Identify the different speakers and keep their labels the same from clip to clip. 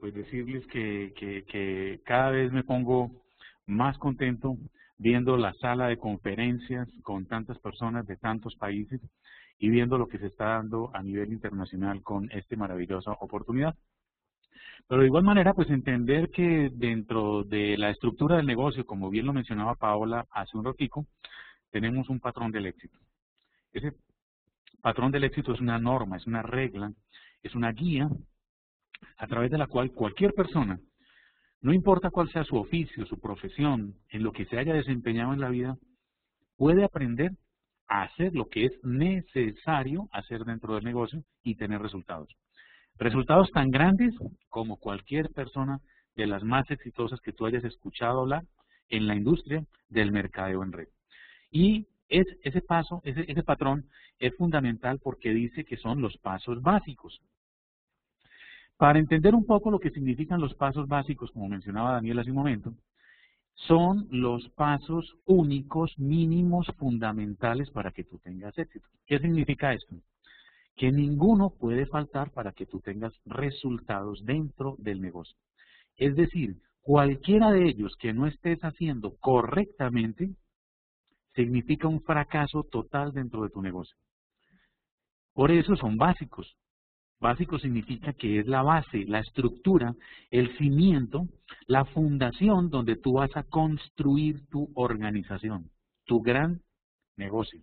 Speaker 1: pues decirles que cada vez me pongo más contento viendo la sala de conferencias con tantas personas de tantos países y viendo lo que se está dando a nivel internacional con esta maravillosa oportunidad. Pero de igual manera, pues entender que dentro de la estructura del negocio, como bien lo mencionaba Paola hace un ratico, tenemos un patrón del éxito. Ese patrón del éxito es una norma, es una regla, es una guía a través de la cual cualquier persona, no importa cuál sea su oficio, su profesión, en lo que se haya desempeñado en la vida, puede aprender a hacer lo que es necesario hacer dentro del negocio y tener resultados. Resultados tan grandes como cualquier persona de las más exitosas que tú hayas escuchado hablar en la industria del mercadeo en red. Y ese patrón es fundamental porque dice que son los pasos básicos. Para entender un poco lo que significan los pasos básicos, como mencionaba Daniel hace un momento, son los pasos únicos, mínimos, fundamentales para que tú tengas éxito. ¿Qué significa esto? Que ninguno puede faltar para que tú tengas resultados dentro del negocio. Es decir, cualquiera de ellos que no estés haciendo correctamente significa un fracaso total dentro de tu negocio. Por eso son básicos. Básico significa que es la base, la estructura, el cimiento, la fundación donde tú vas a construir tu organización, tu gran negocio.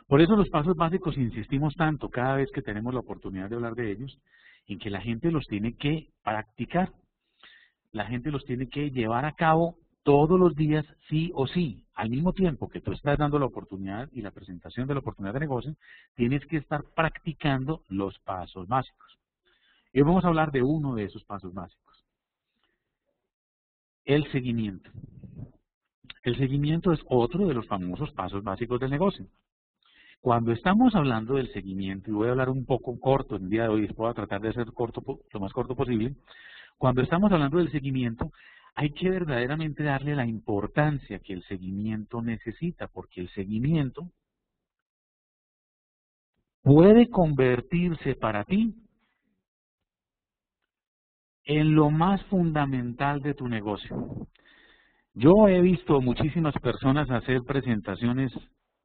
Speaker 1: Por eso los pasos básicos insistimos tanto cada vez que tenemos la oportunidad de hablar de ellos, en que la gente los tiene que practicar, la gente los tiene que llevar a cabo todos los días sí o sí. Al mismo tiempo que tú estás dando la oportunidad y la presentación de la oportunidad de negocio, tienes que estar practicando los pasos básicos. Y hoy vamos a hablar de uno de esos pasos básicos. El seguimiento. El seguimiento es otro de los famosos pasos básicos del negocio. Cuando estamos hablando del seguimiento, y voy a hablar un poco corto el día de hoy, voy a tratar de ser lo más corto posible. Cuando estamos hablando del seguimiento, hay que verdaderamente darle la importancia que el seguimiento necesita, porque el seguimiento puede convertirse para ti en lo más fundamental de tu negocio. Yo he visto muchísimas personas hacer presentaciones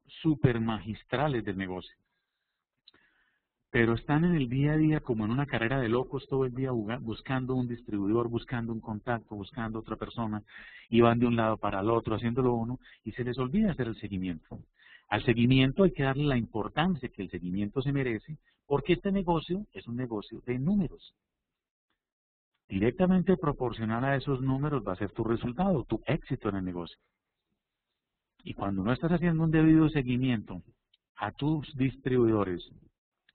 Speaker 1: súper magistrales del negocio, pero están en el día a día como en una carrera de locos todo el día buscando un distribuidor, buscando un contacto, buscando otra persona, y van de un lado para el otro haciéndolo uno, y se les olvida hacer el seguimiento. Al seguimiento hay que darle la importancia que el seguimiento se merece, porque este negocio es un negocio de números. Directamente proporcional a esos números va a ser tu resultado, tu éxito en el negocio. Y cuando no estás haciendo un debido seguimiento a tus distribuidores,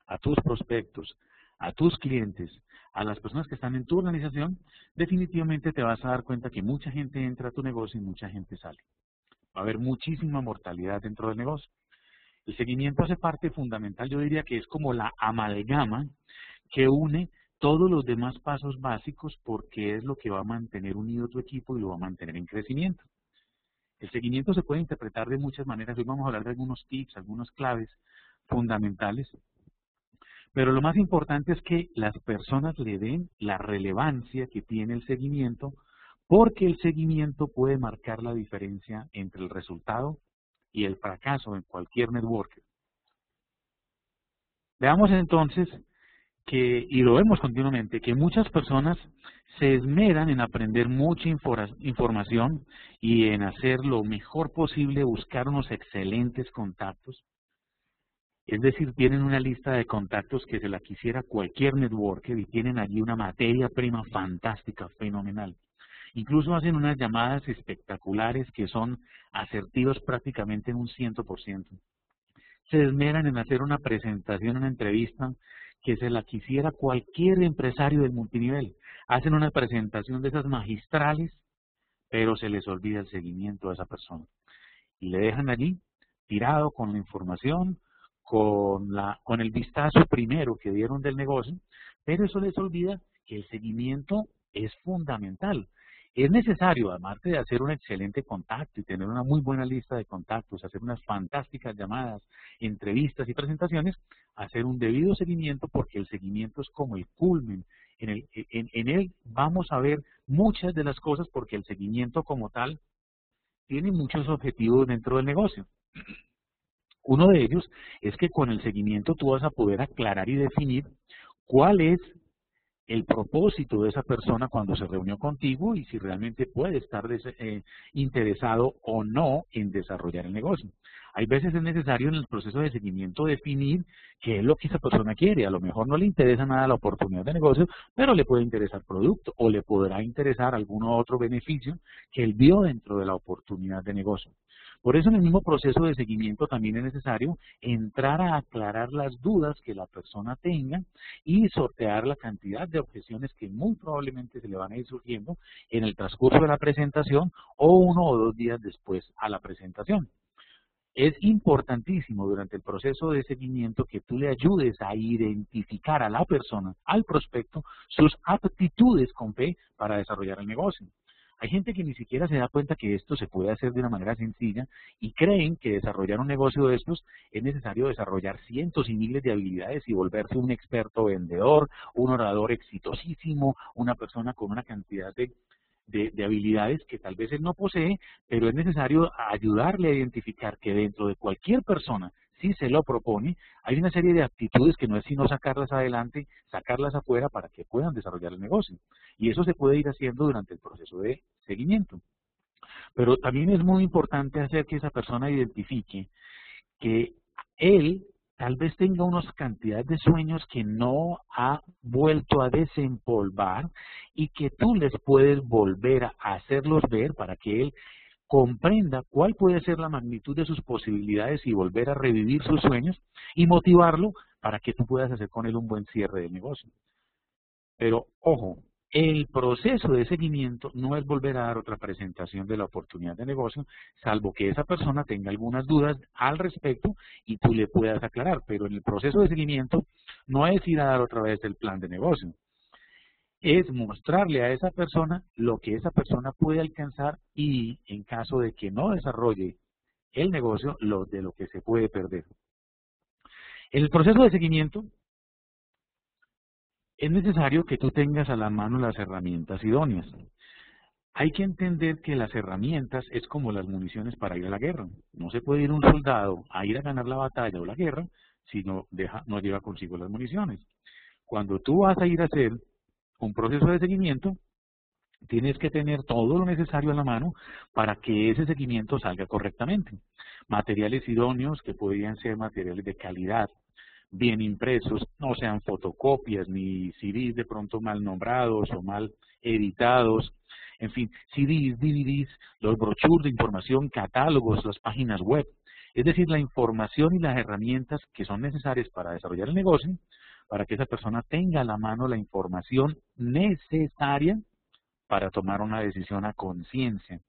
Speaker 1: a tus prospectos, a tus clientes, a las personas que están en tu organización, definitivamente te vas a dar cuenta que mucha gente entra a tu negocio y mucha gente sale. Va a haber muchísima mortalidad dentro del negocio. El seguimiento hace parte fundamental, yo diría que es como la amalgama que une todos los demás pasos básicos porque es lo que va a mantener unido tu equipo y lo va a mantener en crecimiento. El seguimiento se puede interpretar de muchas maneras. Hoy vamos a hablar de algunos tips, algunas claves fundamentales. Pero lo más importante es que las personas le den la relevancia que tiene el seguimiento, porque el seguimiento puede marcar la diferencia entre el resultado y el fracaso en cualquier networker. Veamos entonces que, y lo vemos continuamente, que muchas personas se esmeran en aprender mucha información y en hacer lo mejor posible, buscar unos excelentes contactos. Es decir, tienen una lista de contactos que se la quisiera cualquier networker y tienen allí una materia prima fantástica, fenomenal. Incluso hacen unas llamadas espectaculares que son asertivas prácticamente en un 100%. Se esmeran en hacer una presentación, una entrevista que se la quisiera cualquier empresario del multinivel. Hacen una presentación de esas magistrales, pero se les olvida el seguimiento a esa persona. Y le dejan allí tirado con la información, con el vistazo primero que dieron del negocio, pero eso les olvida que el seguimiento es fundamental. Es necesario, además de hacer un excelente contacto y tener una muy buena lista de contactos, hacer unas fantásticas llamadas, entrevistas y presentaciones, hacer un debido seguimiento, porque el seguimiento es como el culmen, En él vamos a ver muchas de las cosas porque el seguimiento como tal tiene muchos objetivos dentro del negocio. Uno de ellos es que con el seguimiento tú vas a poder aclarar y definir cuál es el propósito de esa persona cuando se reunió contigo y si realmente puede estar interesado o no en desarrollar el negocio. Hay veces es necesario en el proceso de seguimiento definir qué es lo que esa persona quiere. A lo mejor no le interesa nada la oportunidad de negocio, pero le puede interesar producto o le podrá interesar algún otro beneficio que él vio dentro de la oportunidad de negocio. Por eso en el mismo proceso de seguimiento también es necesario entrar a aclarar las dudas que la persona tenga y sortear la cantidad de objeciones que muy probablemente se le van a ir surgiendo en el transcurso de la presentación o 1 o 2 días después a la presentación. Es importantísimo durante el proceso de seguimiento que tú le ayudes a identificar a la persona, al prospecto, sus aptitudes con fe para desarrollar el negocio. Hay gente que ni siquiera se da cuenta que esto se puede hacer de una manera sencilla y creen que desarrollar un negocio de estos es necesario desarrollar cientos y miles de habilidades y volverse un experto vendedor, un orador exitosísimo, una persona con una cantidad de habilidades que tal vez él no posee, pero es necesario ayudarle a identificar que dentro de cualquier persona, si se lo propone, hay una serie de aptitudes que no es sino sacarlas adelante, sacarlas afuera para que puedan desarrollar el negocio. Y eso se puede ir haciendo durante el proceso de seguimiento. Pero también es muy importante hacer que esa persona identifique que él tal vez tenga unas cantidades de sueños que no ha vuelto a desempolvar y que tú les puedes volver a hacerlos ver para que él comprenda cuál puede ser la magnitud de sus posibilidades y volver a revivir sus sueños y motivarlo para que tú puedas hacer con él un buen cierre de negocio. Pero, ojo, el proceso de seguimiento no es volver a dar otra presentación de la oportunidad de negocio, salvo que esa persona tenga algunas dudas al respecto y tú le puedas aclarar. Pero en el proceso de seguimiento no es ir a dar otra vez el plan de negocio. Es mostrarle a esa persona lo que esa persona puede alcanzar y en caso de que no desarrolle el negocio, de lo que se puede perder. En el proceso de seguimiento es necesario que tú tengas a la mano las herramientas idóneas. Hay que entender que las herramientas es como las municiones para ir a la guerra. No se puede ir un soldado a ir a ganar la batalla o la guerra si no lleva consigo las municiones. Cuando tú vas a ir a hacer un proceso de seguimiento, tienes que tener todo lo necesario a la mano para que ese seguimiento salga correctamente. Materiales idóneos que podrían ser materiales de calidad, bien impresos, no sean fotocopias ni CDs de pronto mal nombrados o mal editados, en fin, CDs, DVDs, los brochures de información, catálogos, las páginas web, es decir, la información y las herramientas que son necesarias para desarrollar el negocio, para que esa persona tenga a la mano la información necesaria para tomar una decisión a conciencia.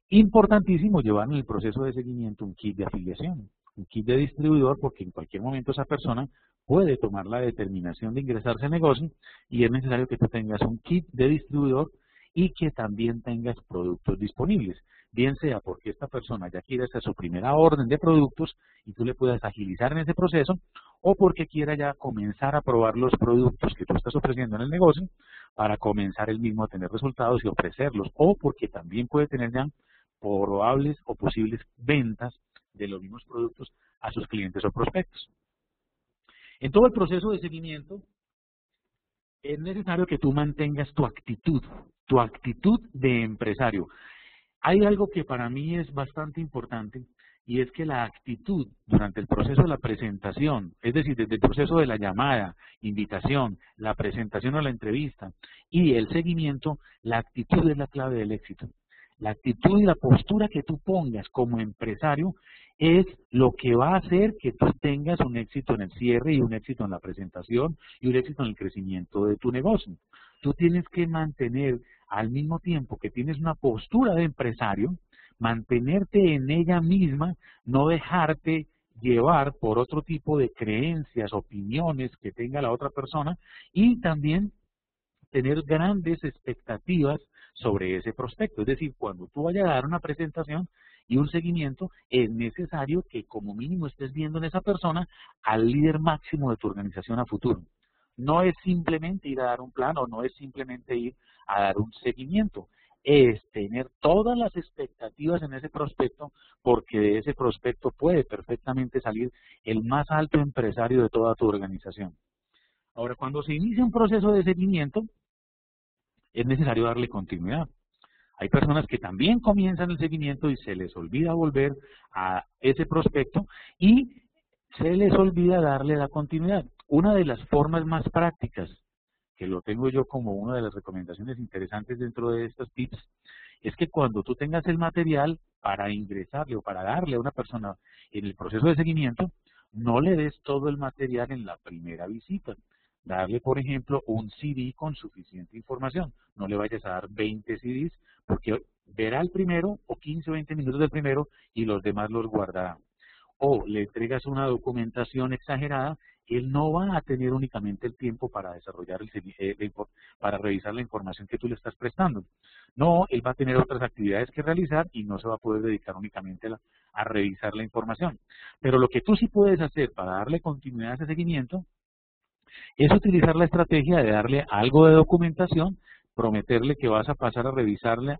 Speaker 1: Importantísimo llevar en el proceso de seguimiento un kit de afiliación, un kit de distribuidor, porque en cualquier momento esa persona puede tomar la determinación de ingresarse al negocio y es necesario que tú tengas un kit de distribuidor y que también tengas productos disponibles, bien sea porque esta persona ya quiere hacer su primera orden de productos y tú le puedas agilizar en ese proceso, o porque quiera ya comenzar a probar los productos que tú estás ofreciendo en el negocio para comenzar él mismo a tener resultados y ofrecerlos, o porque también puede tener ya probables o posibles ventas de los mismos productos a sus clientes o prospectos. En todo el proceso de seguimiento es necesario que tú mantengas tu actitud de empresario. Hay algo que para mí es bastante importante y es que la actitud durante el proceso de la presentación, es decir, desde el proceso de la llamada, invitación, la presentación o la entrevista y el seguimiento, la actitud es la clave del éxito. La actitud y la postura que tú pongas como empresario es lo que va a hacer que tú tengas un éxito en el cierre y un éxito en la presentación y un éxito en el crecimiento de tu negocio. Tú tienes que mantener al mismo tiempo que tienes una postura de empresario, mantenerte en ella misma, no dejarte llevar por otro tipo de creencias, opiniones que tenga la otra persona y también tener grandes expectativas sobre ese prospecto. Es decir, cuando tú vayas a dar una presentación y un seguimiento, es necesario que como mínimo estés viendo en esa persona al líder máximo de tu organización a futuro. No es simplemente ir a dar un plan o no es simplemente ir a dar un seguimiento. Es tener todas las expectativas en ese prospecto, porque de ese prospecto puede perfectamente salir el más alto empresario de toda tu organización. Ahora, cuando se inicia un proceso de seguimiento, es necesario darle continuidad. Hay personas que también comienzan el seguimiento y se les olvida volver a ese prospecto y se les olvida darle la continuidad. Una de las formas más prácticas, que lo tengo yo como una de las recomendaciones interesantes dentro de estos tips, es que cuando tú tengas el material para ingresarle o para darle a una persona en el proceso de seguimiento, no le des todo el material en la primera visita. Darle, por ejemplo, un CD con suficiente información. No le vayas a dar 20 CDs porque verá el primero o 15 o 20 minutos del primero y los demás los guardará. O le entregas una documentación exagerada, él no va a tener únicamente el tiempo para desarrollar para revisar la información que tú le estás prestando. No, él va a tener otras actividades que realizar y no se va a poder dedicar únicamente a revisar la información. Pero lo que tú sí puedes hacer para darle continuidad a ese seguimiento es utilizar la estrategia de darle algo de documentación, prometerle que vas a pasar a revisarla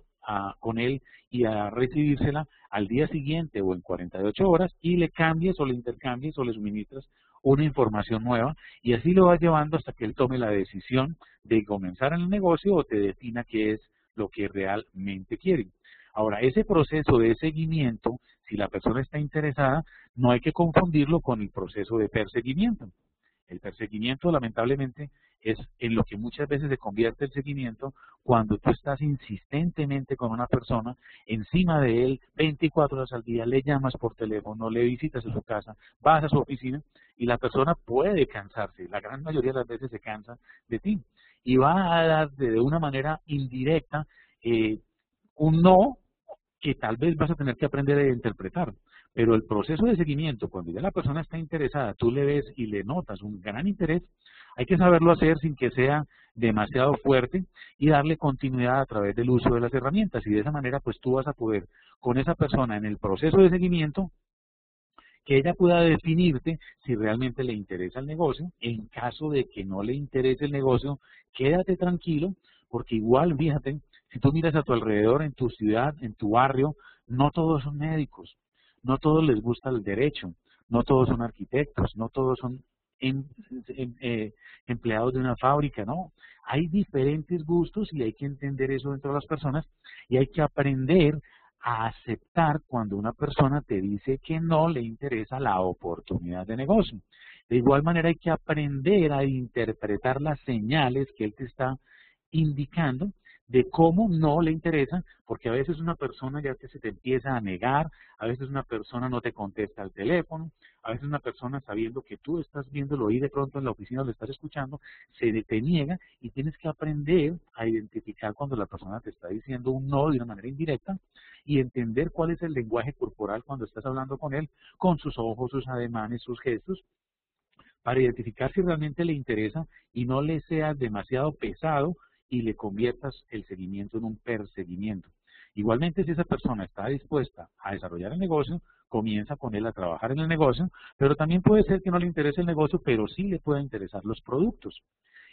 Speaker 1: con él y a recibírsela al día siguiente o en 48 horas y le cambies o le intercambies o le suministras una información nueva y así lo vas llevando hasta que él tome la decisión de comenzar en el negocio o te defina qué es lo que realmente quiere. Ahora, ese proceso de seguimiento, si la persona está interesada, no hay que confundirlo con el proceso de perseguimiento. El perseguimiento, lamentablemente, es en lo que muchas veces se convierte el seguimiento cuando tú estás insistentemente con una persona, encima de él, 24 horas al día, le llamas por teléfono, le visitas en su casa, vas a su oficina y la persona puede cansarse, la gran mayoría de las veces se cansa de ti y va a dar de una manera indirecta un no que tal vez vas a tener que aprender a interpretar. Pero el proceso de seguimiento, cuando ya la persona está interesada, tú le ves y le notas un gran interés, hay que saberlo hacer sin que sea demasiado fuerte y darle continuidad a través del uso de las herramientas. Y de esa manera, pues tú vas a poder, con esa persona en el proceso de seguimiento, que ella pueda definirte si realmente le interesa el negocio. En caso de que no le interese el negocio, quédate tranquilo, porque igual, fíjate, si tú miras a tu alrededor, en tu ciudad, en tu barrio, no todos son médicos, no todos les gusta el derecho, no todos son arquitectos, no todos son empleados de una fábrica, ¿no? Hay diferentes gustos y hay que entender eso dentro de las personas y hay que aprender a aceptar cuando una persona te dice que no le interesa la oportunidad de negocio. De igual manera hay que aprender a interpretar las señales que él te está indicando de cómo no le interesa, porque a veces una persona ya que se te empieza a negar, a veces una persona no te contesta al teléfono, a veces una persona sabiendo que tú estás viéndolo y de pronto en la oficina lo estás escuchando, se te niega y tienes que aprender a identificar cuando la persona te está diciendo un no de una manera indirecta y entender cuál es el lenguaje corporal cuando estás hablando con él, con sus ojos, sus ademanes, sus gestos, para identificar si realmente le interesa y no le seas demasiado pesado y le conviertas el seguimiento en un perseguimiento. Igualmente, si esa persona está dispuesta a desarrollar el negocio, comienza con él a trabajar en el negocio, pero también puede ser que no le interese el negocio, pero sí le pueda interesar los productos.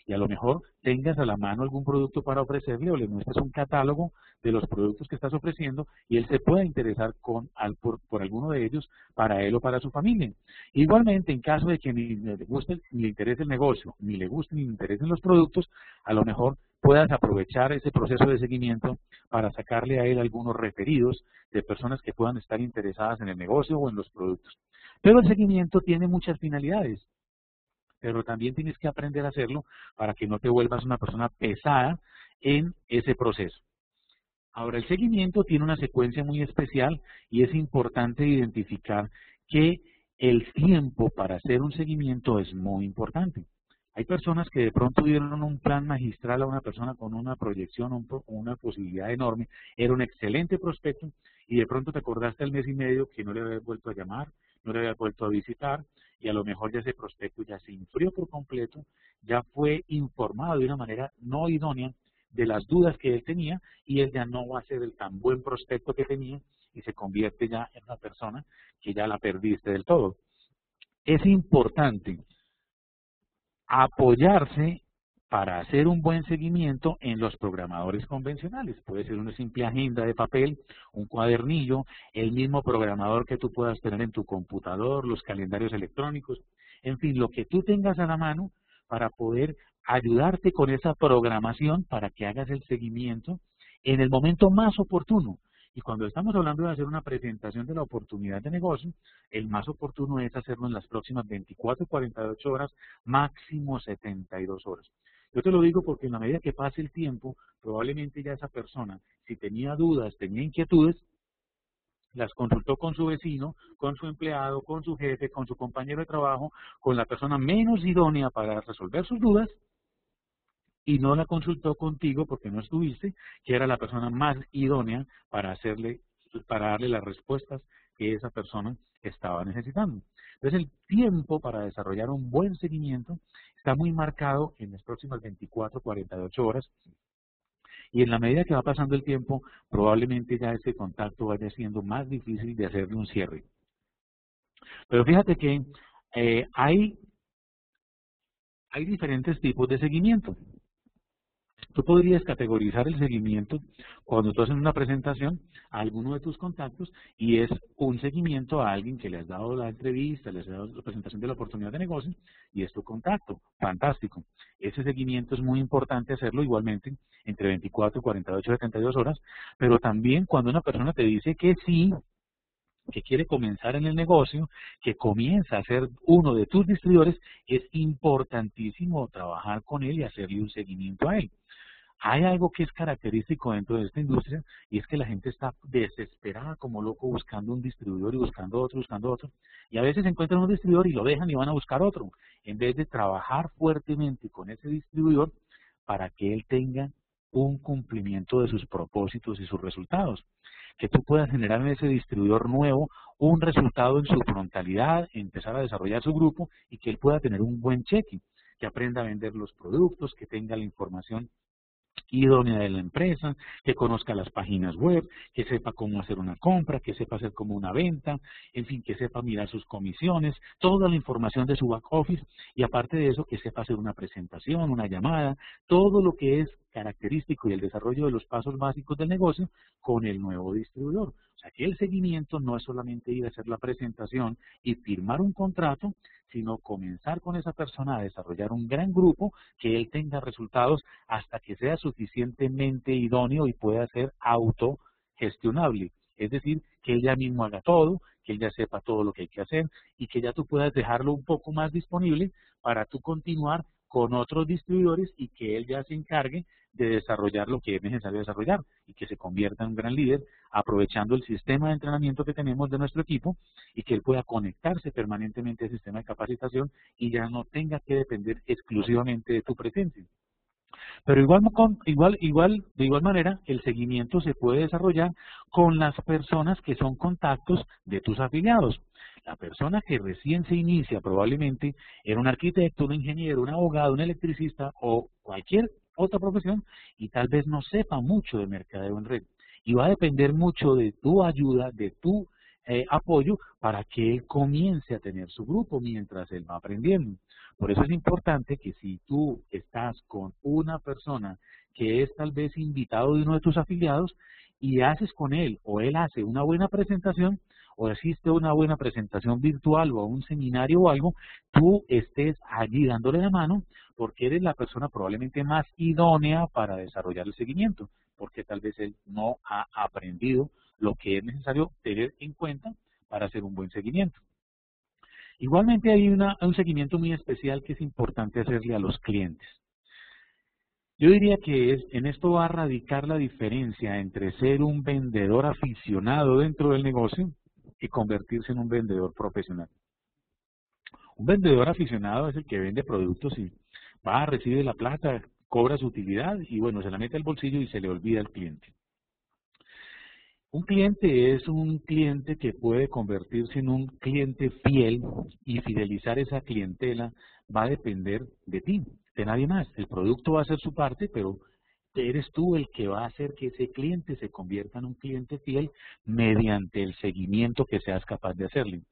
Speaker 1: Y a lo mejor tengas a la mano algún producto para ofrecerle o le muestres un catálogo de los productos que estás ofreciendo y él se pueda interesar por alguno de ellos para él o para su familia. Igualmente, en caso de que ni le guste ni le interese el negocio, ni le guste ni le interesen los productos, a lo mejor puedas aprovechar ese proceso de seguimiento para sacarle a él algunos referidos de personas que puedan estar interesadas en el negocio o en los productos. Pero el seguimiento tiene muchas finalidades, pero también tienes que aprender a hacerlo para que no te vuelvas una persona pesada en ese proceso. Ahora, el seguimiento tiene una secuencia muy especial y es importante identificar que el tiempo para hacer un seguimiento es muy importante. Hay personas que de pronto dieron un plan magistral a una persona con una proyección, una posibilidad enorme, era un excelente prospecto y de pronto te acordaste al mes y medio que no le habías vuelto a llamar, no le habías vuelto a visitar y a lo mejor ya ese prospecto ya se enfrió por completo, ya fue informado de una manera no idónea de las dudas que él tenía y él ya no va a ser el tan buen prospecto que tenía y se convierte ya en una persona que ya la perdiste del todo. Es importante apoyarse para hacer un buen seguimiento en los programadores convencionales. Puede ser una simple agenda de papel, un cuadernillo, el mismo programador que tú puedas tener en tu computador, los calendarios electrónicos, en fin, lo que tú tengas a la mano para poder ayudarte con esa programación para que hagas el seguimiento en el momento más oportuno. Y cuando estamos hablando de hacer una presentación de la oportunidad de negocio, el más oportuno es hacerlo en las próximas 24 48 horas, máximo 72 horas. Yo te lo digo porque en la medida que pase el tiempo, probablemente ya esa persona, si tenía dudas, tenía inquietudes, las consultó con su vecino, con su empleado, con su jefe, con su compañero de trabajo, con la persona menos idónea para resolver sus dudas, y no la consultó contigo porque no estuviste, que era la persona más idónea para darle las respuestas que esa persona estaba necesitando. Entonces el tiempo para desarrollar un buen seguimiento está muy marcado en las próximas 24, 48 horas, y en la medida que va pasando el tiempo, probablemente ya ese contacto vaya siendo más difícil de hacerle un cierre. Pero fíjate que hay diferentes tipos de seguimiento. Tú podrías categorizar el seguimiento cuando tú haces una presentación a alguno de tus contactos y es un seguimiento a alguien que le has dado la entrevista, le has dado la presentación de la oportunidad de negocio y es tu contacto. Fantástico. Ese seguimiento es muy importante hacerlo igualmente entre 24, 48, 72 horas, pero también cuando una persona te dice que sí, que quiere comenzar en el negocio, que comienza a ser uno de tus distribuidores, es importantísimo trabajar con él y hacerle un seguimiento a él. Hay algo que es característico dentro de esta industria y es que la gente está desesperada como loco buscando un distribuidor y buscando otro, y a veces encuentran un distribuidor y lo dejan y van a buscar otro, en vez de trabajar fuertemente con ese distribuidor para que él tenga un cumplimiento de sus propósitos y sus resultados. Que tú puedas generar en ese distribuidor nuevo un resultado en su frontalidad, empezar a desarrollar su grupo y que él pueda tener un buen cheque, que aprenda a vender los productos, que tenga la información idónea de la empresa, que conozca las páginas web, que sepa cómo hacer una compra, que sepa hacer como una venta, en fin, que sepa mirar sus comisiones, toda la información de su back office y aparte de eso que sepa hacer una presentación, una llamada, todo lo que es característico y el desarrollo de los pasos básicos del negocio con el nuevo distribuidor. O sea que el seguimiento no es solamente ir a hacer la presentación y firmar un contrato, sino comenzar con esa persona a desarrollar un gran grupo, que él tenga resultados hasta que sea suficientemente idóneo y pueda ser autogestionable. Es decir, que él ya mismo haga todo, que él ya sepa todo lo que hay que hacer y que ya tú puedas dejarlo un poco más disponible para tú continuar con otros distribuidores y que él ya se encargue de desarrollar lo que es necesario desarrollar y que se convierta en un gran líder aprovechando el sistema de entrenamiento que tenemos de nuestro equipo y que él pueda conectarse permanentemente al sistema de capacitación y ya no tenga que depender exclusivamente de tu presencia. Pero de igual manera, el seguimiento se puede desarrollar con las personas que son contactos de tus afiliados. La persona que recién se inicia probablemente era un arquitecto, un ingeniero, un abogado, un electricista o cualquier otra profesión y tal vez no sepa mucho de mercadeo en red. Y va a depender mucho de tu ayuda, de tu apoyo para que él comience a tener su grupo mientras él va aprendiendo. Por eso es importante que si tú estás con una persona que es tal vez invitado de uno de tus afiliados y haces con él o él hace una buena presentación o existe una buena presentación virtual o un seminario o algo, tú estés allí dándole la mano porque eres la persona probablemente más idónea para desarrollar el seguimiento, porque tal vez él no ha aprendido lo que es necesario tener en cuenta para hacer un buen seguimiento. Igualmente hay un seguimiento muy especial que es importante hacerle a los clientes. Yo diría que en esto va a radicar la diferencia entre ser un vendedor aficionado dentro del negocio y convertirse en un vendedor profesional. Un vendedor aficionado es el que vende productos y va, recibe la plata, cobra su utilidad y bueno, se la mete al bolsillo y se le olvida al cliente. Un cliente es un cliente que puede convertirse en un cliente fiel y fidelizar esa clientela va a depender de ti, de nadie más. El producto va a hacer su parte, pero eres tú el que va a hacer que ese cliente se convierta en un cliente fiel mediante el seguimiento que seas capaz de hacerle.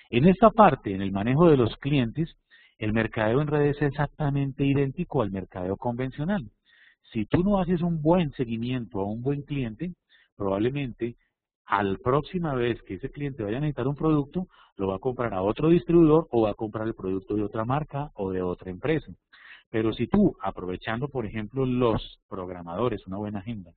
Speaker 1: En esta parte, en el manejo de los clientes, El mercadeo en redes es exactamente idéntico al mercadeo convencional. Si tú no haces un buen seguimiento a un buen cliente, probablemente a la próxima vez que ese cliente vaya a necesitar un producto, lo va a comprar a otro distribuidor o va a comprar el producto de otra marca o de otra empresa. Pero si tú, aprovechando por ejemplo los programadores, una buena agenda,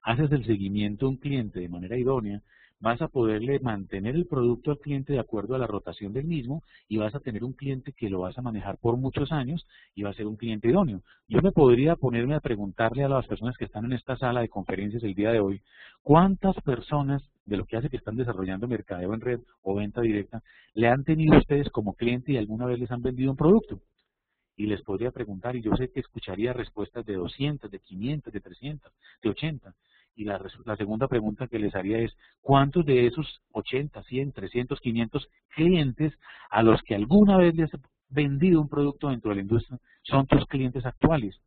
Speaker 1: haces el seguimiento a un cliente de manera idónea, vas a poderle mantener el producto al cliente de acuerdo a la rotación del mismo y vas a tener un cliente que lo vas a manejar por muchos años y va a ser un cliente idóneo. Yo me podría ponerme a preguntarle a las personas que están en esta sala de conferencias el día de hoy, ¿cuántas personas de lo que hace que están desarrollando mercadeo en red o venta directa le han tenido ustedes como cliente y alguna vez les han vendido un producto? Y les podría preguntar, y yo sé que escucharía respuestas de 200, de 500, de 300, de 80. Y la segunda pregunta que les haría es, ¿cuántos de esos 80, 100, 300, 500 clientes a los que alguna vez les has vendido un producto dentro de la industria son tus clientes actuales?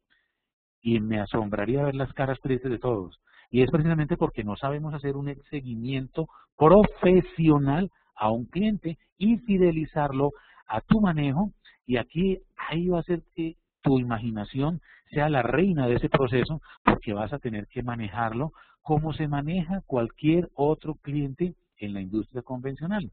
Speaker 1: Y me asombraría ver las caras tristes de todos. Y es precisamente porque no sabemos hacer un seguimiento profesional a un cliente y fidelizarlo a tu manejo. Y aquí ahí va a ser que tu imaginación sea la reina de ese proceso, porque vas a tener que manejarlo como se maneja cualquier otro cliente en la industria convencional,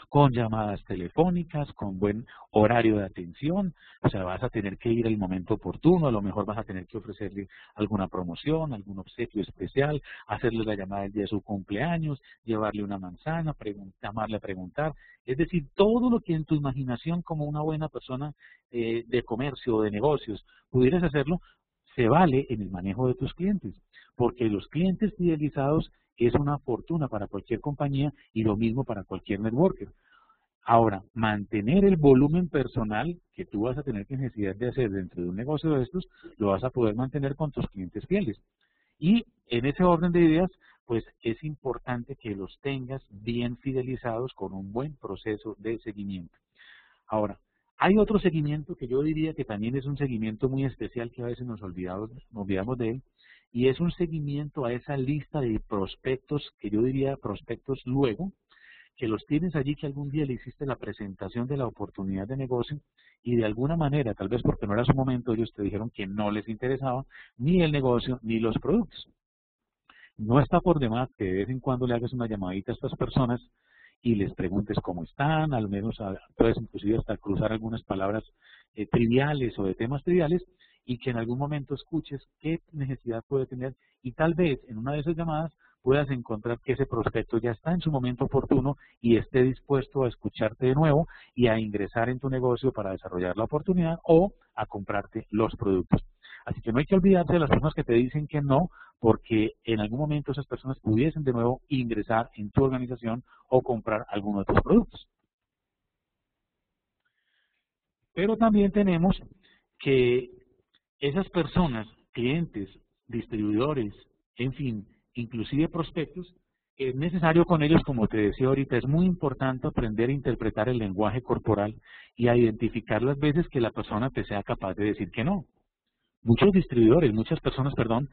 Speaker 1: con llamadas telefónicas, con buen horario de atención. O sea, vas a tener que ir al momento oportuno, a lo mejor vas a tener que ofrecerle alguna promoción, algún obsequio especial, hacerle la llamada el día de su cumpleaños, llevarle una manzana, llamarle a preguntar. Es decir, todo lo que en tu imaginación como una buena persona de comercio o de negocios pudieras hacerlo, se vale en el manejo de tus clientes, porque los clientes fidelizados es una fortuna para cualquier compañía y lo mismo para cualquier networker. Ahora, mantener el volumen personal que tú vas a tener necesidad de hacer dentro de un negocio de estos, lo vas a poder mantener con tus clientes fieles. Y en ese orden de ideas, pues es importante que los tengas bien fidelizados con un buen proceso de seguimiento. Ahora, hay otro seguimiento que yo diría que también es un seguimiento muy especial que a veces nos olvidamos de él, y es un seguimiento a esa lista de prospectos, que yo diría prospectos luego, que los tienes allí, que algún día le hiciste la presentación de la oportunidad de negocio y de alguna manera, tal vez porque no era su momento, ellos te dijeron que no les interesaba ni el negocio ni los productos. No está por demás que de vez en cuando le hagas una llamadita a estas personas y les preguntes cómo están, al menos puedes inclusive hasta cruzar algunas palabras triviales o de temas triviales, y que en algún momento escuches qué necesidad puede tener, y tal vez en una de esas llamadas puedas encontrar que ese prospecto ya está en su momento oportuno y esté dispuesto a escucharte de nuevo y a ingresar en tu negocio para desarrollar la oportunidad o a comprarte los productos. Así que no hay que olvidarse de las personas que te dicen que no, porque en algún momento esas personas pudiesen de nuevo ingresar en tu organización o comprar alguno de tus productos. Pero también tenemos que esas personas, clientes, distribuidores, en fin, inclusive prospectos, es necesario con ellos, como te decía ahorita, es muy importante aprender a interpretar el lenguaje corporal y a identificar las veces que la persona te sea capaz de decir que no. Muchos distribuidores, muchas personas, perdón,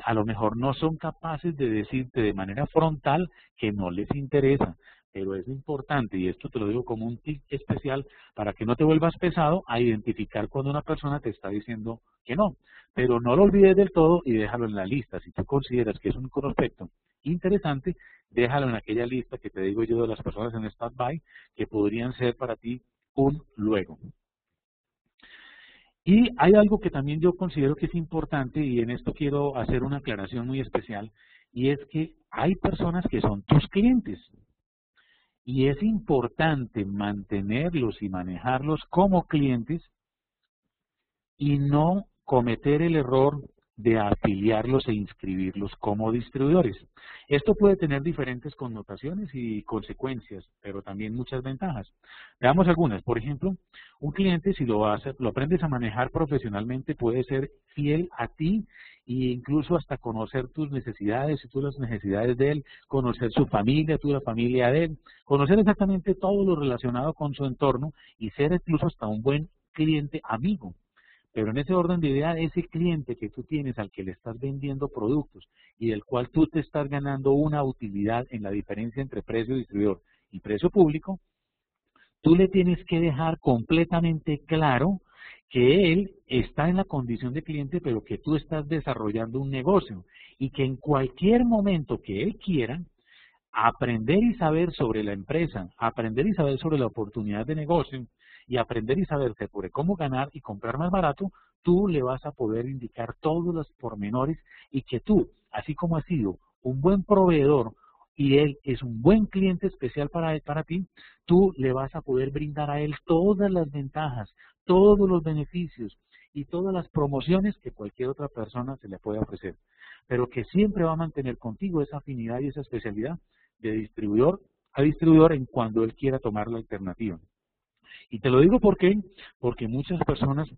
Speaker 1: a lo mejor no son capaces de decirte de manera frontal que no les interesa, pero es importante, y esto te lo digo como un tip especial, para que no te vuelvas pesado a identificar cuando una persona te está diciendo que no. Pero no lo olvides del todo y déjalo en la lista. Si tú consideras que es un prospecto interesante, déjalo en aquella lista que te digo yo de las personas en stand-by que podrían ser para ti un luego. Y hay algo que también yo considero que es importante, y en esto quiero hacer una aclaración muy especial, y es que hay personas que son tus clientes. Y es importante mantenerlos y manejarlos como clientes y no cometer el error de afiliarlos e inscribirlos como distribuidores. Esto puede tener diferentes connotaciones y consecuencias, pero también muchas ventajas. Veamos algunas. Por ejemplo, un cliente, si lo aprendes a manejar profesionalmente, puede ser fiel a ti e incluso hasta conocer tus necesidades y tú las necesidades de él, conocer su familia, tú la familia de él, conocer exactamente todo lo relacionado con su entorno y ser incluso hasta un buen cliente amigo. Pero en ese orden de idea, ese cliente que tú tienes al que le estás vendiendo productos y del cual tú te estás ganando una utilidad en la diferencia entre precio distribuidor y precio público, tú le tienes que dejar completamente claro que él está en la condición de cliente, pero que tú estás desarrollando un negocio y que en cualquier momento que él quiera aprender y saber sobre la empresa, aprender y saber sobre la oportunidad de negocio y aprender y saber sobre cómo ganar y comprar más barato, tú le vas a poder indicar todos los pormenores y que tú, así como has sido un buen proveedor y él es un buen cliente especial para ti, tú le vas a poder brindar a él todas las ventajas, todos los beneficios y todas las promociones que cualquier otra persona se le puede ofrecer, pero que siempre va a mantener contigo esa afinidad y esa especialidad de distribuidor a distribuidor en cuando él quiera tomar la alternativa. Y te lo digo porque muchas personas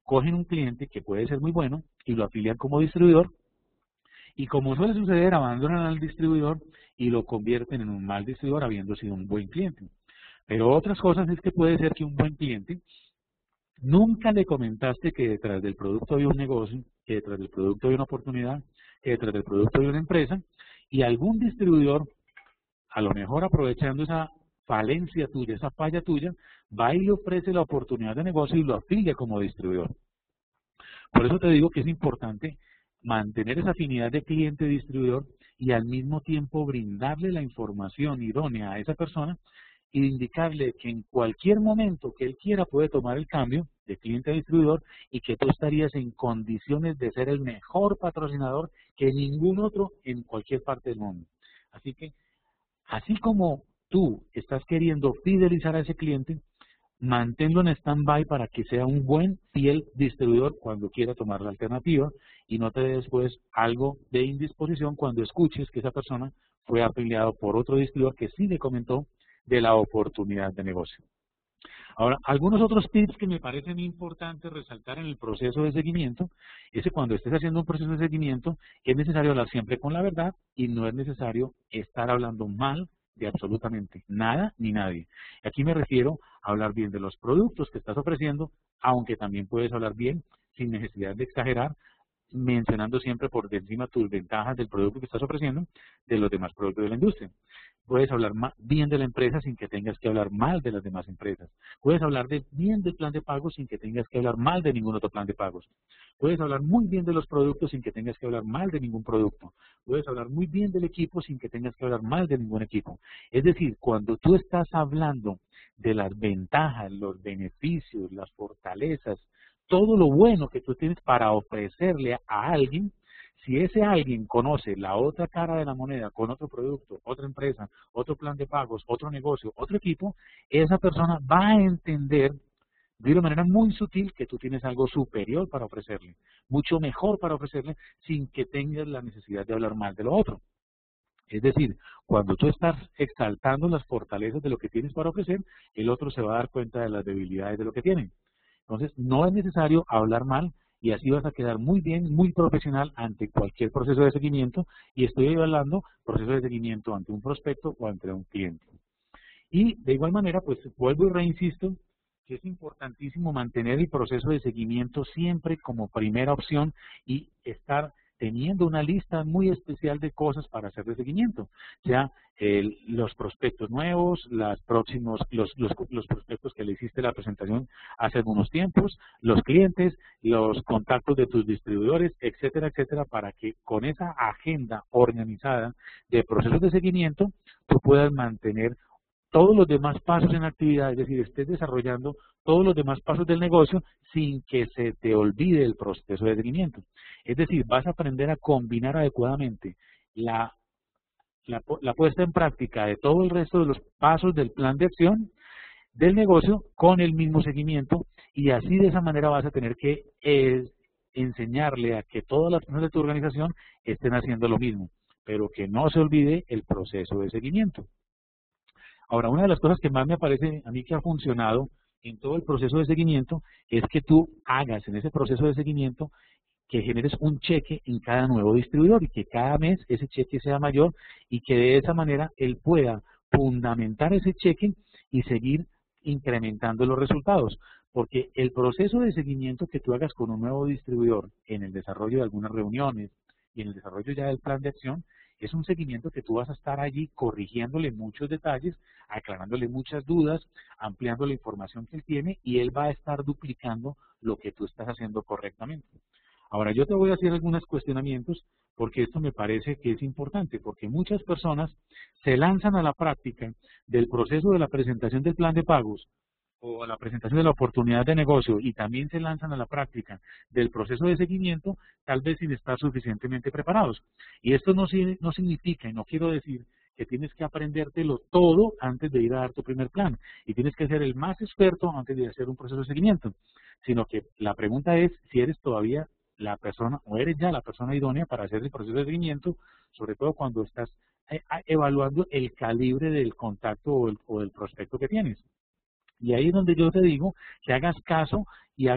Speaker 1: cogen un cliente que puede ser muy bueno y lo afilian como distribuidor y como suele suceder abandonan al distribuidor y lo convierten en un mal distribuidor habiendo sido un buen cliente. Pero otras cosas es que puede ser que un buen cliente nunca le comentaste que detrás del producto había un negocio, que detrás del producto había una oportunidad, que detrás del producto había una empresa y algún distribuidor, a lo mejor aprovechando esa falencia tuya, esa falla tuya, va y le ofrece la oportunidad de negocio y lo afilia como distribuidor. Por eso te digo que es importante mantener esa afinidad de cliente-distribuidor y al mismo tiempo brindarle la información idónea a esa persona y indicarle que en cualquier momento que él quiera puede tomar el cambio de cliente a distribuidor y que tú estarías en condiciones de ser el mejor patrocinador que ningún otro en cualquier parte del mundo. Así que, así como tú estás queriendo fidelizar a ese cliente, manténlo en stand-by para que sea un buen, fiel distribuidor cuando quiera tomar la alternativa y no te dé después algo de indisposición cuando escuches que esa persona fue afiliado por otro distribuidor que sí le comentó de la oportunidad de negocio. Ahora, algunos otros tips que me parecen importantes resaltar en el proceso de seguimiento es que cuando estés haciendo un proceso de seguimiento es necesario hablar siempre con la verdad y no es necesario estar hablando mal de absolutamente nada ni nadie. Aquí me refiero a hablar bien de los productos que estás ofreciendo, aunque también puedes hablar bien sin necesidad de exagerar, mencionando siempre por encima tus ventajas del producto que estás ofreciendo de los demás productos de la industria. Puedes hablar bien de la empresa sin que tengas que hablar mal de las demás empresas. Puedes hablar bien del plan de pagos sin que tengas que hablar mal de ningún otro plan de pagos. Puedes hablar muy bien de los productos sin que tengas que hablar mal de ningún producto. Puedes hablar muy bien del equipo sin que tengas que hablar mal de ningún equipo. Es decir, cuando tú estás hablando de las ventajas, los beneficios, las fortalezas, todo lo bueno que tú tienes para ofrecerle a alguien, si ese alguien conoce la otra cara de la moneda con otro producto, otra empresa, otro plan de pagos, otro negocio, otro equipo, esa persona va a entender de una manera muy sutil que tú tienes algo superior para ofrecerle, mucho mejor para ofrecerle sin que tengas la necesidad de hablar mal de lo otro. Es decir, cuando tú estás exaltando las fortalezas de lo que tienes para ofrecer, el otro se va a dar cuenta de las debilidades de lo que tiene. Entonces, no es necesario hablar mal y así vas a quedar muy bien, muy profesional ante cualquier proceso de seguimiento y estoy hablando proceso de seguimiento ante un prospecto o ante un cliente. Y de igual manera, pues vuelvo y reinsisto que es importantísimo mantener el proceso de seguimiento siempre como primera opción y estar teniendo una lista muy especial de cosas para hacer de seguimiento, sea los prospectos nuevos, los prospectos que le hiciste la presentación hace algunos tiempos, los clientes, los contactos de tus distribuidores, etcétera, etcétera, para que con esa agenda organizada de procesos de seguimiento tú puedas mantener todos los demás pasos en actividad, es decir, estés desarrollando todos los demás pasos del negocio sin que se te olvide el proceso de seguimiento. Es decir, vas a aprender a combinar adecuadamente la puesta en práctica de todo el resto de los pasos del plan de acción del negocio con el mismo seguimiento y así de esa manera vas a tener que enseñarle a que todas las personas de tu organización estén haciendo lo mismo, pero que no se olvide el proceso de seguimiento. Ahora, una de las cosas que más me parece a mí que ha funcionado en todo el proceso de seguimiento es que tú hagas en ese proceso de seguimiento que generes un cheque en cada nuevo distribuidor y que cada mes ese cheque sea mayor y que de esa manera él pueda fundamentar ese cheque y seguir incrementando los resultados. Porque el proceso de seguimiento que tú hagas con un nuevo distribuidor en el desarrollo de algunas reuniones y en el desarrollo ya del plan de acción Es un seguimiento que tú vas a estar allí corrigiéndole muchos detalles, aclarándole muchas dudas, ampliando la información que él tiene y él va a estar duplicando lo que tú estás haciendo correctamente. Ahora, yo te voy a hacer algunos cuestionamientos porque esto me parece que es importante, porque muchas personas se lanzan a la práctica del proceso de la presentación del plan de pagos o a la presentación de la oportunidad de negocio y también se lanzan a la práctica del proceso de seguimiento, tal vez sin estar suficientemente preparados. Y esto no significa, y no quiero decir que tienes que aprendértelo todo antes de ir a dar tu primer plan, y tienes que ser el más experto antes de hacer un proceso de seguimiento, sino que la pregunta es si eres todavía la persona, o eres ya la persona idónea para hacer el proceso de seguimiento, sobre todo cuando estás evaluando el calibre del contacto o del prospecto que tienes. Y ahí es donde yo te digo que hagas caso y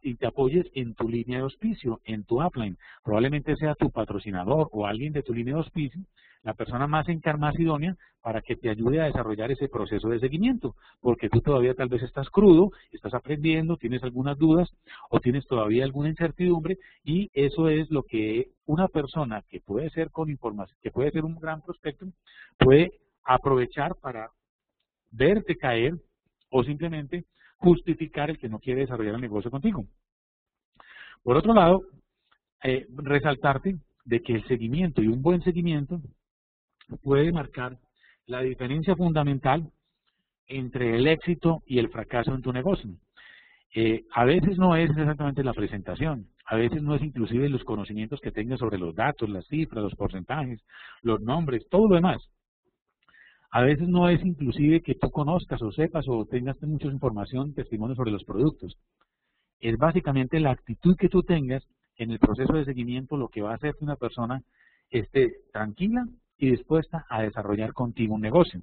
Speaker 1: y te apoyes en tu línea de auspicio, en tu upline. Probablemente sea tu patrocinador o alguien de tu línea de auspicio, la persona más idónea para que te ayude a desarrollar ese proceso de seguimiento, porque tú todavía tal vez estás crudo, estás aprendiendo, tienes algunas dudas o tienes todavía alguna incertidumbre y eso es lo que una persona que puede ser con información, que puede ser un gran prospecto, puede aprovechar para verte caer o simplemente justificar el que no quiere desarrollar el negocio contigo. Por otro lado, resaltarte de que el seguimiento y un buen seguimiento puede marcar la diferencia fundamental entre el éxito y el fracaso en tu negocio. A veces no es exactamente la presentación, a veces no es inclusive los conocimientos que tengas sobre los datos, las cifras, los porcentajes, los nombres, todo lo demás. A veces no es inclusive que tú conozcas o sepas o tengas mucha información, testimonio sobre los productos. Es básicamente la actitud que tú tengas en el proceso de seguimiento lo que va a hacer que una persona esté tranquila y dispuesta a desarrollar contigo un negocio.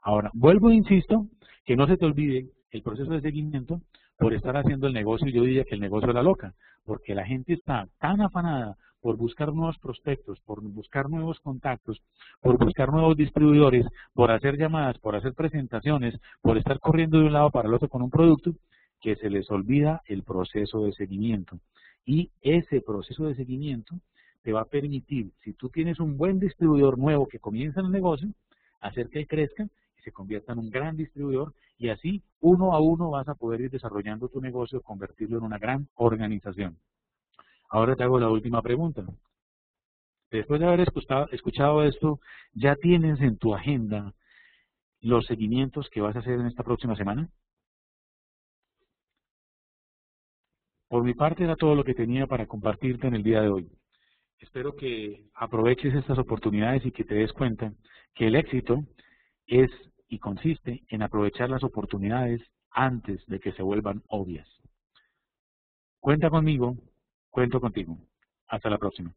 Speaker 1: Ahora, vuelvo e insisto, que no se te olvide el proceso de seguimiento por estar haciendo el negocio, yo diría que el negocio de la loca, porque la gente está tan afanada por buscar nuevos prospectos, por buscar nuevos contactos, por buscar nuevos distribuidores, por hacer llamadas, por hacer presentaciones, por estar corriendo de un lado para el otro con un producto, que se les olvida el proceso de seguimiento. Y ese proceso de seguimiento te va a permitir, si tú tienes un buen distribuidor nuevo que comienza en el negocio, hacer que crezca y se convierta en un gran distribuidor y así uno a uno vas a poder ir desarrollando tu negocio, convertirlo en una gran organización. Ahora te hago la última pregunta. Después de haber escuchado esto, ¿ya tienes en tu agenda los seguimientos que vas a hacer en esta próxima semana? Por mi parte era todo lo que tenía para compartirte en el día de hoy. Espero que aproveches estas oportunidades y que te des cuenta que el éxito es y consiste en aprovechar las oportunidades antes de que se vuelvan obvias. Cuenta conmigo, cuento contigo. Hasta la próxima.